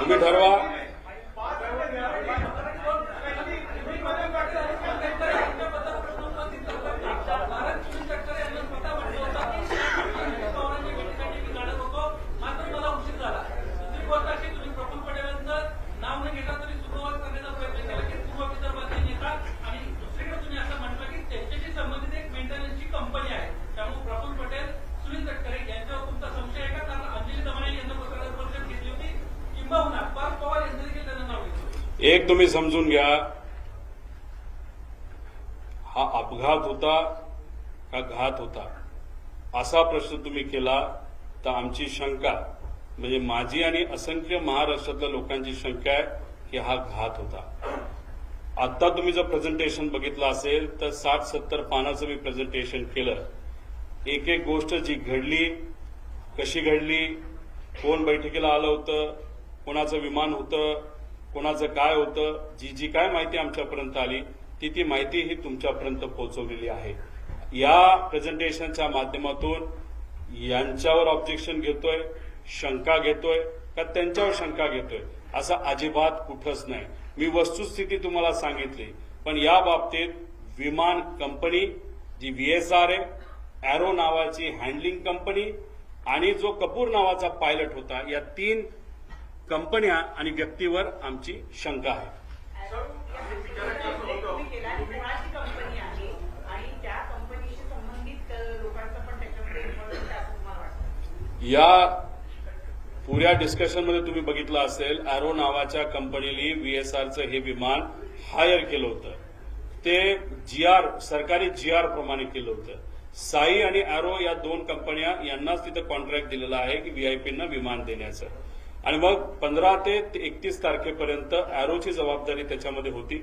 तुम्ही ठरवा. एक तुम्ही समजून घ्या, हा अपघात होता का घात होता असा प्रश्न तुम्ही केला तर आमची शंका म्हणजे माझी आणि असंख्य महाराष्ट्रातल्या लोकांची शंका आहे की हा घात होता. आता तुम्ही जर प्रेझेंटेशन बघितलं असेल तर 60-70 पानाचं मी प्रेझेंटेशन केलं. एक एक गोष्ट जी घडली, कशी घडली, कोण बैठकीला आलं होतं, कोणाचं विमान होतं, कोणाचं काय होतं, जी जी काय माहिती आमच्यापर्यंत आली ती माहिती ही तुमच्यापर्यंत पोहोचवलेली आहे. या प्रेझेंटेशनच्या माध्यमातून यांच्यावर ऑब्जेक्शन घेतोय, शंका घेतोय का त्यांच्यावर शंका घेतोय असं अजिबात कुठंच नाही. मी वस्तुस्थिती तुम्हाला सांगितली. पण या बाबतीत विमान कंपनी जी VSR आहे, एरो नावाची हँडलिंग कंपनी आणि जो कपूर नावाचा पायलट होता, या 3 कंपन्या आणि व्यक्तीवर आमची शंका आहे. या पुऱ्या डिस्कशनमध्ये तुम्ही बघितलं असेल, एरो नावाच्या कंपनीने VSRचं हे विमान हायर केलं होतं. ते सरकारी GR प्रमाणे केलं होतं. साई आणि एरो या 2 कंपन्या यांनाच तिथं कॉन्ट्रॅक्ट दिलेला आहे की व्हीआयपींना विमान देण्याचं. आणि मग 15 ते 31 तारखेपर्यंत एरोची जबाबदारी त्याच्यामध्ये होती.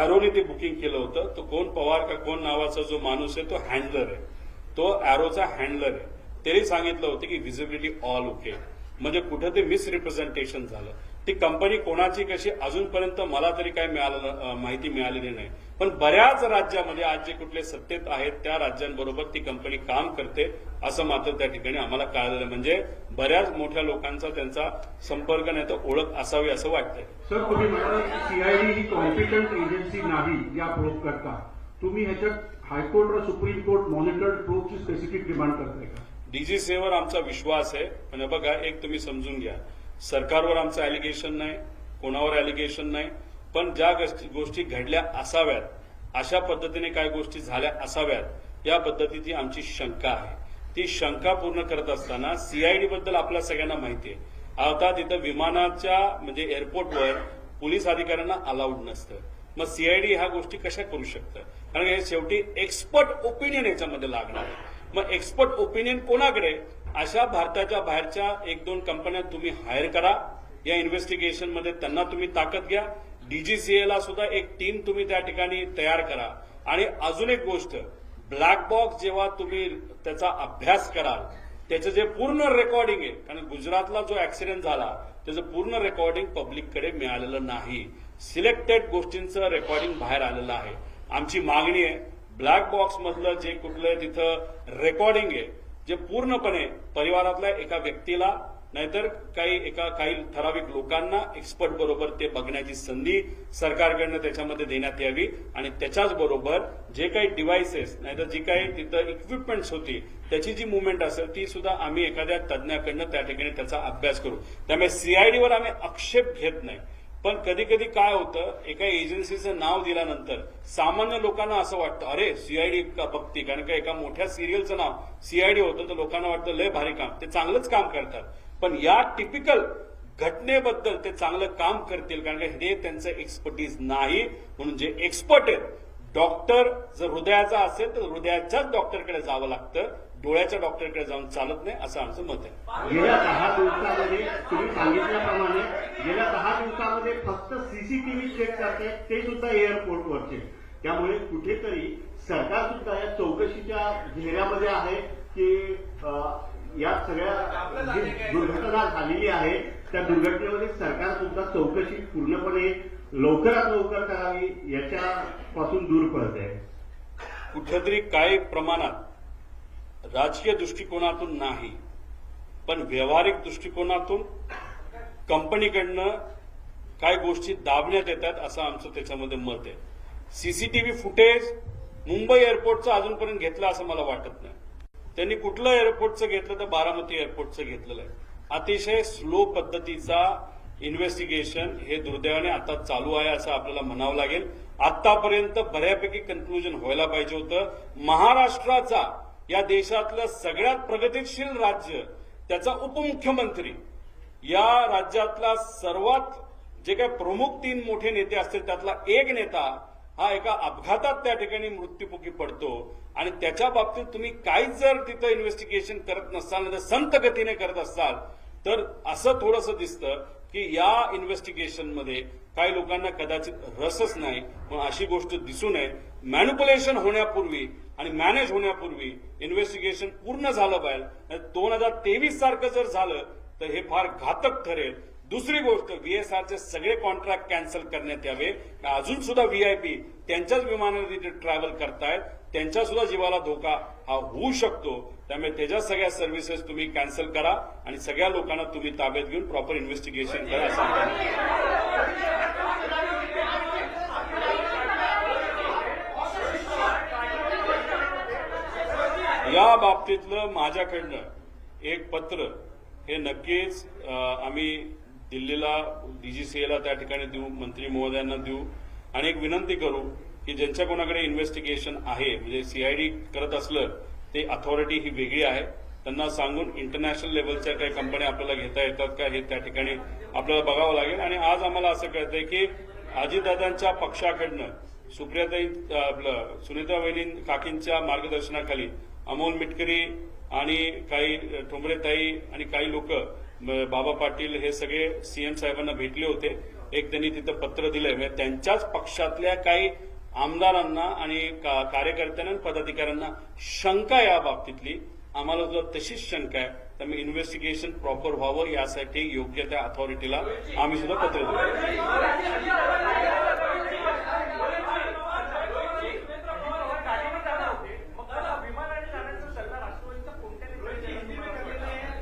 एरोने ते बुकिंग केलं होतं. तो कोण पवार का कोण नावाचा जो माणूस आहे तो हँडलर आहे, तो एरोचा हँडलर आहे. त्यांनी सांगितलं होतं की व्हिजिबिलिटी ऑल ओके. म्हणजे कुठं ते मिसरिप्रेझेंटेशन झालं. ती कंपनी कोणाची कशी अजूनपर्यंत मला तरी काय माहिती मिळालेली नाही. पण बऱ्याच राज्यामध्ये आज जे कुठले सत्तेत आहेत त्या राज्यांबरोबर ती कंपनी काम करते असं मात्र त्या ठिकाणी आम्हाला कळालेलं. म्हणजे बऱ्याच मोठ्या लोकांचा त्यांचा संपर्क नाही तर ओळख असावी असं वाटतंय. सर, तुम्ही म्हणाल सीआयडी ही कॉम्पिटंट एजन्सी नाही या प्रोब करता. तुम्ही ह्याच्यात हायकोर्ट व सुप्रीम कोर्ट मॉनिटर्ड प्रोबची स्पेसिफिक डिमांड करताय का? DGCAवर आमचा विश्वास आहे. पण बघा, एक तुम्ही समजून घ्या, सरकारवर आमचं अॅलिगेशन नाही, कोणावर अॅलिगेशन नाही. पण ज्या गोष्टी घडल्या असाव्यात, अशा पद्धतीने काय गोष्टी झाल्या असाव्यात या पद्धतीची आमची शंका आहे. ती शंका पूर्ण करत असताना CID बद्दल आपल्या सगळ्यांना माहिती आहे. आता तिथं विमानाच्या म्हणजे एअरपोर्टवर पोलीस अधिकाऱ्यांना अलाउड नसतं. मग CID ह्या गोष्टी कशा करू शकतं? कारण हे शेवटी एक्सपर्ट ओपिनियन याच्यामध्ये लागणार आहे. मग एक्सपर्ट ओपिनियन कोणाकडे? अशा भारताच्या बाहेरच्या 1-2 कंपन्या तुम्ही हायर करा. या इन्व्हेस्टिगेशनमध्ये त्यांना तुम्ही ताकद घ्या. DGCAला सुद्धा एक टीम तुम्ही त्या ठिकाणी तयार करा. आणि अजून एक गोष्ट, ब्लॅक बॉक्स जेव्हा तुम्ही त्याचा अभ्यास कराल, त्याचं जे पूर्ण रेकॉर्डिंग आहे, कारण गुजरातला जो ऍक्सिडेंट झाला त्याचं पूर्ण रेकॉर्डिंग पब्लिककडे मिळालेलं नाही. सिलेक्टेड गोष्टींचं रेकॉर्डिंग बाहेर आलेलं आहे. आमची मागणी आहे, ब्लॅक बॉक्स मधलं जे कुठलं तिथं रेकॉर्डिंग आहे, जे पूर्णपणे परिवारातल्या एका व्यक्तीला नाहीतर काही ठराविक लोकांना एक्सपर्ट बरोबर ते बघण्याची संधी सरकारकडनं त्याच्यामध्ये देण्यात यावी. आणि त्याच्याच बरोबर जे काही डिव्हाइसेस नाहीतर जी काही तिथं इक्विपमेंट्स होती त्याची जी मुवमेंट असेल ती सुद्धा आम्ही एखाद्या तज्ज्ञाकडनं त्या ठिकाणी त्याचा अभ्यास करू. त्यामुळे CIDवर आम्ही आक्षेप घेत नाही. पण कधी कधी काय होतं, एका एजन्सीचं नाव दिल्यानंतर सामान्य लोकांना असं वाटतं, अरे CID का बघती, कारण का एका मोठ्या सिरियलचं नाव CID होतं तर लोकांना वाटतं लय भारी काम, ते चांगलंच काम करतात. पण या टिपिकल घटनेबद्दल ते चांगलं काम करतील कारण का हे त्यांचं एक्सपर्टीज नाही. म्हणून जे एक्सपर्ट आहेत, डॉक्टर जर हृदयाचा असेल तर हृदयाच्याच डॉक्टरकडे जावं लागतं, डोळ्याच्या डॉक्टरकडे जाऊन चालत नाही असं आमचं मत आहे. गेल्या 10 दिवसामध्ये तुम्ही सांगितल्याप्रमाणे गेल्या 10 दिवसामध्ये फक्त CCTV चेक करते, ते सुद्धा एअरपोर्टवरचे. त्यामुळे कुठेतरी सरकार सुद्धा या चौकशीच्या घेऱ्यामध्ये आहे की या सगळ्या जी दुर्घटना झालेली आहे त्या दुर्घटनेमध्ये सरकार सुद्धा चौकशी पूर्णपणे लवकरात लवकर करावी याच्यापासून दूर पडत आहे. कुठेतरी काही प्रमाणात राजकीय दृष्टिकोनातून नाही पण व्यावहारिक दृष्टिकोनातून कंपनीकडनं काय गोष्टी दाबण्यात येतात असं आमचं त्याच्यामध्ये मत आहे. सीसीटीव्ही फुटेज मुंबई एअरपोर्टचं अजूनपर्यंत घेतलं असं मला वाटत नाही. त्यांनी कुठलं एअरपोर्टचं घेतलं तर बारामती एअरपोर्टचं घेतलेलं आहे. अतिशय स्लो पद्धतीचा इन्व्हेस्टिगेशन हे दुर्दैवाने आता चालू आहे असं आपल्याला म्हणावं लागेल. आतापर्यंत बऱ्यापैकी कन्क्लुजन व्हायला पाहिजे होतं. महाराष्ट्राचा या देशातलं सगळ्यात प्रगतिशील राज्य, त्याचा उपमुख्यमंत्री, या राज्यातला सर्वात जे काही प्रमुख 3 मोठे नेते असतील त्यातला एक नेता हा एका अपघातात त्या ठिकाणी मृत्युमुखी पडतो आणि त्याच्या बाबतीत तुम्ही काहीच जर तिथं इन्व्हेस्टिगेशन करत नसाल तर संत गतीने करत असाल तर असं थोडंसं दिसतं की या इन्व्हेस्टिगेशनमध्ये काही लोकांना कदाचित रसच नाही. पण अशी गोष्ट दिसू नये. मॅनिप्युलेशन होण्यापूर्वी आणि मॅनेज होण्यापूर्वी इन्व्हेस्टिगेशन पूर्ण झालं पाहिजे. 2023 सारखं जर झालं तर हे फार घातक ठरेल. दुसरी गोष्ट, VSRचे सगळे कॉन्ट्रॅक्ट कॅन्सल करण्यात यावे. अजून सुद्धा VIP त्यांच्याच विमानाने ट्रॅव्हल करतायत, त्यांच्या सुद्धा जीवाला धोका हा होऊ शकतो. त्यामुळे त्याच्या सगळ्या सर्व्हिसेस तुम्ही कॅन्सल करा आणि सगळ्या लोकांना तुम्ही ताब्यात घेऊन प्रॉपर इन्व्हेस्टिगेशन करा असं या बाबतीतलं माझ्याकडनं एक पत्र हे नक्कीच आम्ही दिल्लीला DGCAला त्या ठिकाणी देऊ, मंत्री महोदयांना देऊ आणि एक विनंती करू की ज्यांच्या कोणाकडे इन्व्हेस्टिगेशन आहे, म्हणजे CID करत असलं ते अथॉरिटी ही वेगळी आहे, त्यांना सांगून इंटरनॅशनल लेवलच्या काही कंपन्या आपल्याला घेता येतात का हे त्या ठिकाणी आपल्याला बघावं लागेल. आणि आज आम्हाला असं कळतंय की अजितदादांच्या पक्षाकडनं सुप्रियाताई सुनीता वहिनी काकींच्या मार्गदर्शनाखाली अमोल मिटकरी आणि काही ठोंबरेताई आणि काही लोक, बाबा पाटील, हे सगळे CM साहेबांना भेटले होते. एक त्यांनी तिथं पत्र दिलंय. म्हणजे त्यांच्याच पक्षातल्या काही आमदारांना आणि कार्यकर्त्यांना आणि पदाधिकाऱ्यांना शंका या बाबतीतली आम्हाला सुद्धा तशीच शंका आहे. त्यामुळे इन्व्हेस्टिगेशन प्रॉपर व्हावं यासाठी योग्य त्या अथॉरिटीला आम्ही सुद्धा पत्र दिलं.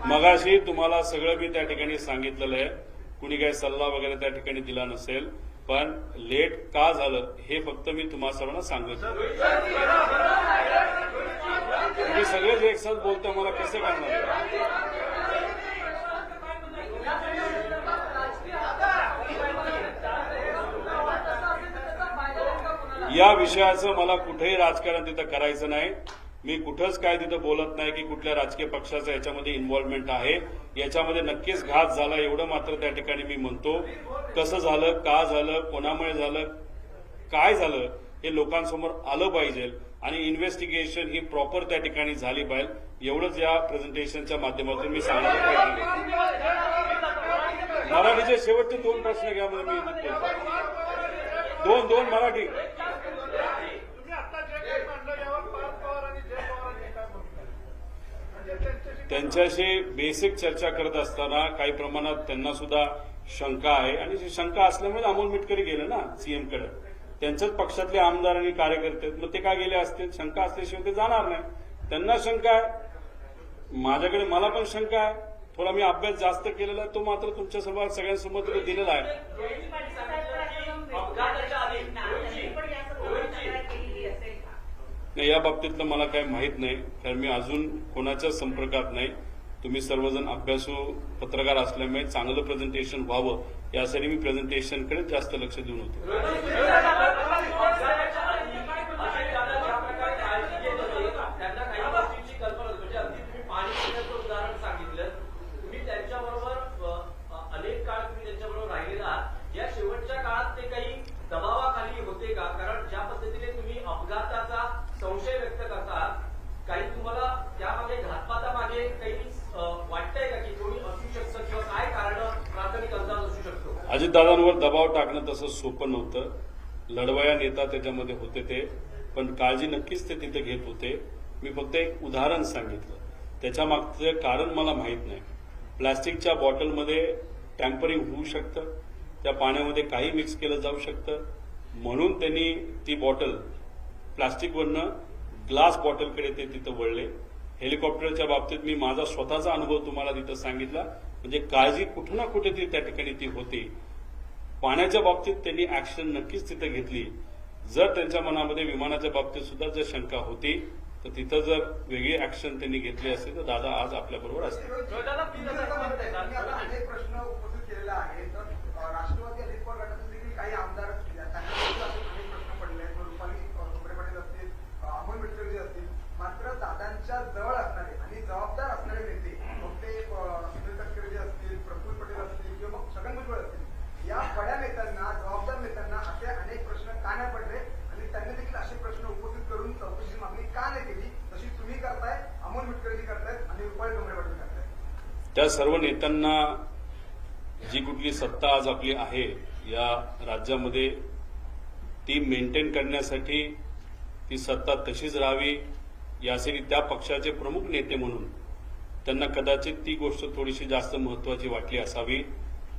मगाशी तुम्हाला सगळं मी त्या ठिकाणी सांगितलेलं आहे. कुणी काही सल्ला वगैरे त्या ठिकाणी दिला नसेल, पण लेट का झालं हे फक्त मी तुम्हा सर्वांना सांगत. तुम्ही सगळेच एकसाथ बोलता, मला कसं करणार? या विषयाचं मला कुठेही राजकारण तिथं करायचं नाही. मी कुठंच काय तिथं बोलत नाही की कुठल्या राजकीय पक्षाचं याच्यामध्ये इन्व्हॉल्वमेंट आहे. याच्यामध्ये नक्कीच घात झाला एवढं मात्र त्या ठिकाणी मी म्हणतो. कसं झालं, का झालं, कोणामुळे झालं, काय झालं हे लोकांसमोर आलं पाहिजे आणि इन्व्हेस्टिगेशन ही प्रॉपर त्या ठिकाणी झाली पाहिजे. एवढंच या प्रेझेंटेशनच्या माध्यमातून मी सांगण्याचा प्रयत्न केला. मराठीचे शेवटचे 2 प्रश्न घ्या म्हणजे मी दोन मराठी. त्यांच्याशी बेसिक चर्चा करत असताना काही प्रमाणात त्यांना सुद्धा शंका आहे आणि शंका असल्यामुळे अमोल मिटकरी गेले ना CM कडे. त्यांच्याच पक्षातले आमदार आणि कार्यकर्ते, मग ते का गेले असतील? शंका असल्याशिवाय ते जाणार नाही. त्यांना शंका आहे, माझ्याकडे मला पण शंका आहे. थोडा मी अभ्यास जास्त केलेला आहे, तो मात्र तुमच्या समोर सगळ्यांसमोर दिलेला आहे. नाही, या बाबतीतलं मला काही माहीत नाही, कारण मी अजून कोणाच्याच संपर्कात नाही. तुम्ही सर्वजण अभ्यासू पत्रकार असल्यामुळे चांगलं प्रेझेंटेशन व्हावं यासाठी मी प्रेझेंटेशनकडे जास्त लक्ष देऊन होतो. संशय व्यक्त करता, काही तुम्हाला त्यामध्ये घातपातामागे काही वाटतंय का की कोणी असू शकतं किंवा काय कारण प्राथमिक अंदाज असू शकतो? अजितदादांवर दबाव टाकणं तसं सोपं नव्हतं. लढवया नेता त्याच्यामध्ये होते ते, पण काळजी नक्कीच ते तिथे घेत होते. मी फक्त एक उदाहरण सांगितलं, त्याच्या मागचं कारण मला माहीत नाही. प्लास्टिकच्या बॉटलमध्ये टॅम्परिंग होऊ शकतं, त्या पाण्यामध्ये काही मिक्स केलं जाऊ शकतं, म्हणून त्यांनी ती बॉटल प्लास्टिकवरनं ग्लास बॉटलकडे ते तिथं वळले. हेलिकॉप्टरच्या बाबतीत मी माझा स्वतःचा अनुभव तुम्हाला तिथं सांगितला. म्हणजे काळजी कुठं ना कुठेतरी त्या ठिकाणी ती होती. पाण्याच्या बाबतीत त्यांनी ऍक्शन नक्कीच तिथे घेतली. जर त्यांच्या मनामध्ये विमानाच्या बाबतीत सुद्धा जर शंका होती तर तिथं जर वेगळी ऍक्शन त्यांनी घेतली असती तर दादा आज आपल्याबरोबर असते. दादा, प्लीज असं म्हणताय का? तुम्ही आता अनेक प्रश्न उपस्थित केलेला आहे. तर राष्ट्रवादी अजित पवार गटातील देखील काही आमदार त्यांना देखील असे अनेक प्रश्न पडले आहेत. रुपाली खोबरे पाटील असतील, अमोल मिटकरी असतील. मात्र दादांच्या जवळ असणारे आणि जबाबदार असणारे नेते मग ते सुनील तटकरे असतील, प्रफुल्ल पटेल असतील किंवा मग छगन भुजबळ असतील, या बड्या नेत्यांना, जबाबदार नेत्यांना असे अनेक प्रश्न का नाही पडले आणि त्यांनी देखील असे प्रश्न उपस्थित करून चौकशीची मागणी का नाही केली, जशी तुम्ही करताय, अमोल मिटकरी करतायत आणि रुपाली खोबरे पाटील करतायत? त्या सर्व नेत्यांना जी कुठली सत्ता आज आपली आहे या राज्यामध्ये ती मेंटेन करण्यासाठी ती सत्ता तशीच राहावी यासाठी त्या पक्षाचे प्रमुख नेते म्हणून त्यांना कदाचित ती गोष्ट थोडीशी जास्त महत्वाची वाटली असावी.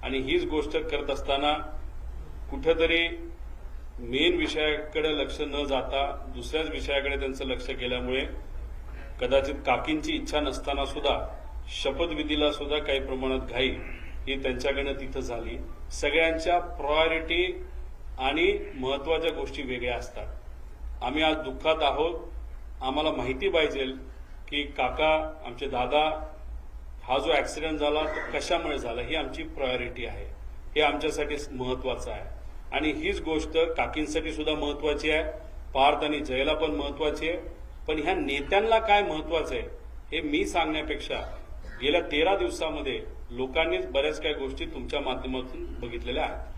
आणि हीच गोष्ट करत असताना कुठेतरी मेन विषयाकडे लक्ष न जाता दुसऱ्याच विषयाकडे त्यांचं लक्ष गेल्यामुळे कदाचित काकींची इच्छा नसताना सुद्धा शपथविधीला सुद्धा काही प्रमाणात घाई ही त्यांच्याकडनं तिथं झाली. सगळ्यांच्या प्रायोरिटी आणि महत्वाच्या गोष्टी वेगळ्या असतात. आम्ही आज दुःखात आहोत. आम्हाला माहिती पाहिजे की काका, आमचे दादा, हा जो ऍक्सिडेंट झाला तो कशामुळे झाला ही आमची प्रायोरिटी आहे. हे आमच्यासाठी महत्वाचं आहे. आणि हीच गोष्ट काकींसाठी सुद्धा महत्वाची आहे, पार्थ आणि जयला पण महत्वाची आहे. पण ह्या नेत्यांना काय महत्वाचं आहे हे मी सांगण्यापेक्षा गेल्या 13 दिवसामध्ये लोकांनीच बऱ्याच काही गोष्टी तुमच्या माध्यमातून बघितलेल्या आहेत.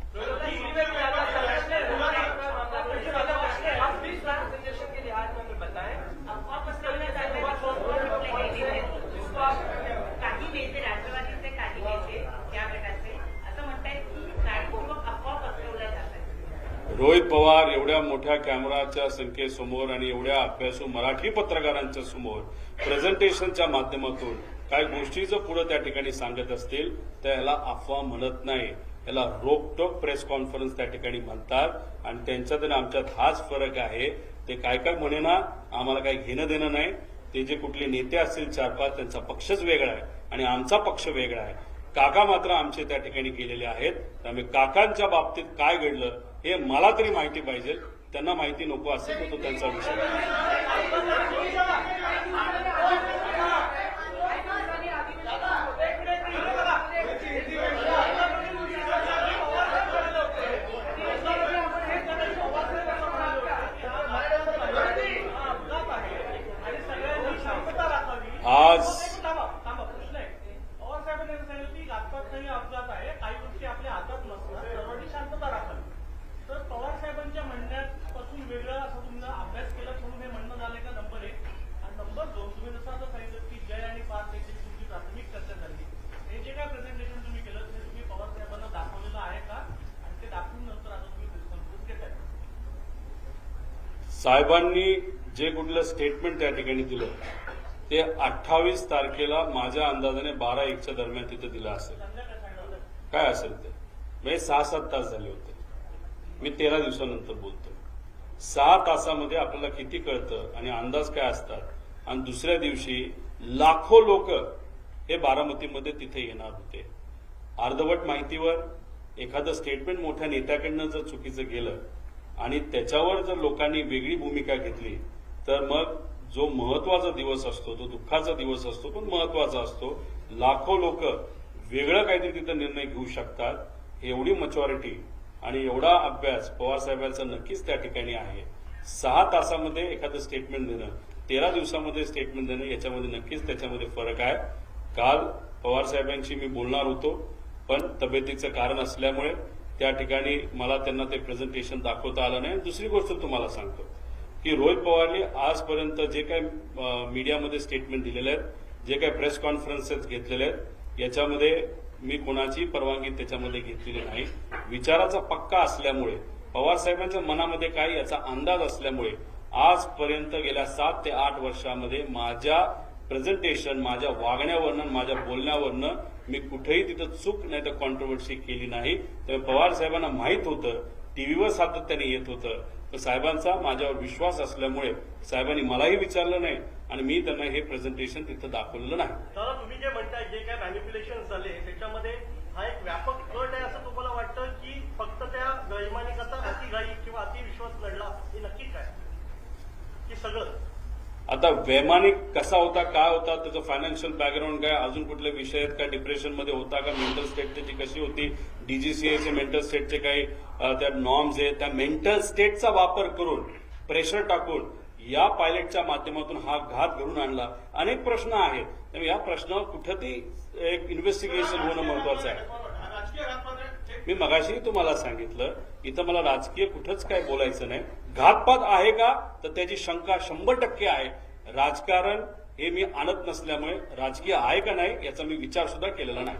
काही नेते, राष्ट्रवादीचे काही नेते या गटाचे असं म्हणतायत की जाणीवपूर्वक अफवा पसरवल्या जातात. रोहित पवार एवढ्या मोठ्या कॅमेराच्या संख्येसमोर आणि एवढ्या अभ्यासू मराठी पत्रकारांच्या समोर प्रेझेंटेशनच्या माध्यमातून काही गोष्टी जर पुढे त्या ठिकाणी सांगत असतील तर याला अफवा म्हणत नाही, याला रोकटोक प्रेस कॉन्फरन्स त्या ठिकाणी म्हणतात. आणि त्यांच्यात आणि आमच्यात हाच फरक आहे. ते काय काय म्हणेना, आम्हाला काही घेणं देणं नाही. ते जे कुठले नेते असतील 4-5 त्यांचा पक्षच वेगळा आहे आणि आमचा पक्ष वेगळा आहे. काका मात्र आमचे त्या ठिकाणी गेलेले आहेत. त्यामुळे काकांच्या बाबतीत काय घडलं हे मला तरी माहिती पाहिजे. त्यांना माहिती नको असेल तर तो त्यांचा विषय आज प्रश्न आहे. पवार साहेबांनी सांगितलं की घातपात नाही, अपघात आहे, काही गोष्टी आपल्या हातात नसतात, सर्वांनी शांतता राखावी. तर पवार साहेबांच्या म्हणण्यापासून वेगळं असं तुम्ही अभ्यास केला म्हणून हे म्हणणं झालंय का? नंबर 1. आणि नंबर 2, तुम्ही जसं आता सांगितलं की जय आणि पार्थ याची तुमची प्राथमिक चर्चा झाली. हे जे काय प्रेझेंटेशन तुम्ही केलं ते तुम्ही पवार साहेबांना दाखवलेलं आहे का? आणि ते दाखवून नंतर आता तुम्ही प्रेस कॉन्फरन्स घेताय? साहेबांनी जे कुठलं स्टेटमेंट त्या ठिकाणी दिलं ते 28 तारखेला माझ्या अंदाजाने 12-1च्या दरम्यान तिथे दिलं असेल. काय असेल ते म्हणजे 6-7 तास झाले होते. मी 13 दिवसानंतर बोलतो. 6 तासामध्ये आपल्याला किती कळतं आणि अंदाज काय असतात. आणि दुसऱ्या दिवशी लाखो लोक हे बारामतीमध्ये तिथे येणार होते. अर्धवट माहितीवर एखादं स्टेटमेंट मोठ्या नेत्याकडनं जर चुकीचं गेलं आणि त्याच्यावर जर लोकांनी वेगळी भूमिका घेतली तर मग जो महत्वाचा दिवस असतो तो दुःखाचा दिवस असतो पण महत्वाचा असतो. लाखो लोक वेगळं काहीतरी तिथं निर्णय घेऊ शकतात. एवढी मॅच्युरिटी आणि एवढा अभ्यास पवार साहेबांचा नक्कीच त्या ठिकाणी आहे. 6 तासामध्ये एखादं स्टेटमेंट देणं, 13 दिवसामध्ये स्टेटमेंट देणं याच्यामध्ये नक्कीच त्याच्यामध्ये फरक आहे. काल पवार साहेबांशी मी बोलणार होतो पण तब्येतीचं कारण असल्यामुळे त्या ठिकाणी मला त्यांना ते प्रेझेंटेशन दाखवता आलं नाही. दुसरी गोष्ट तुम्हाला सांगतो की रोहित पवारने आजपर्यंत जे काही मीडियामध्ये स्टेटमेंट दिलेले आहेत, जे काही प्रेस कॉन्फरन्सेस घेतलेले आहेत याच्यामध्ये मी कोणाची परवानगी त्याच्यामध्ये घेतलेली नाही. विचाराचा पक्का असल्यामुळे पवार साहेबांच्या मनामध्ये काय याचा अंदाज असल्यामुळे आजपर्यंत गेल्या 7 ते 8 वर्षामध्ये माझ्या प्रेझेंटेशन, माझ्या वागण्यावरनं, माझ्या बोलण्यावरनं मी कुठेही तिथं चूक नाही तर कॉन्ट्रोवर्सी केली नाही. त्यामुळे पवार साहेबांना माहित होतं, टीव्हीवर सातत्याने येत होतं. तर साहेबांचा माझ्यावर विश्वास असल्यामुळे साहेबांनी मलाही विचारलं नाही आणि मी त्यांना हे प्रेझेंटेशन तिथं दाखवलेलं नाही. तुम्ही जे म्हणताय जे काय मॅनिप्युलेशन झाले त्याच्या आता वैमानिक कसा होता, काय होता, त्याचं फायनान्शियल बॅकग्राऊंड काय, अजून कुठले विषय आहेत का, डिप्रेशनमध्ये होता का, मेंटल स्टेट त्याची कशी होती, डीजीसीएचे मेंटल स्टेटचे काही त्या नॉर्म्स आहेत, त्या मेंटल स्टेटचा वापर करून प्रेशर टाकून या पायलटच्या माध्यमातून हा घात घडून आणला. अनेक प्रश्न आहेत, त्यामुळे या प्रश्नावर कुठेतरी एक इन्व्हेस्टिगेशन होणं महत्वाचं आहे. राजकीय घातपात मी मगाशी तुम्हाला सांगितलं, इथं मला राजकीय कुठंच काय बोलायचं नाही. घातपात आहे का, तर त्याची शंका 100% आहे. राजकारण हे मी आणत नसल्यामुळे राजकीय आहे का नाही याचा मी विचार सुद्धा केलेला नाही.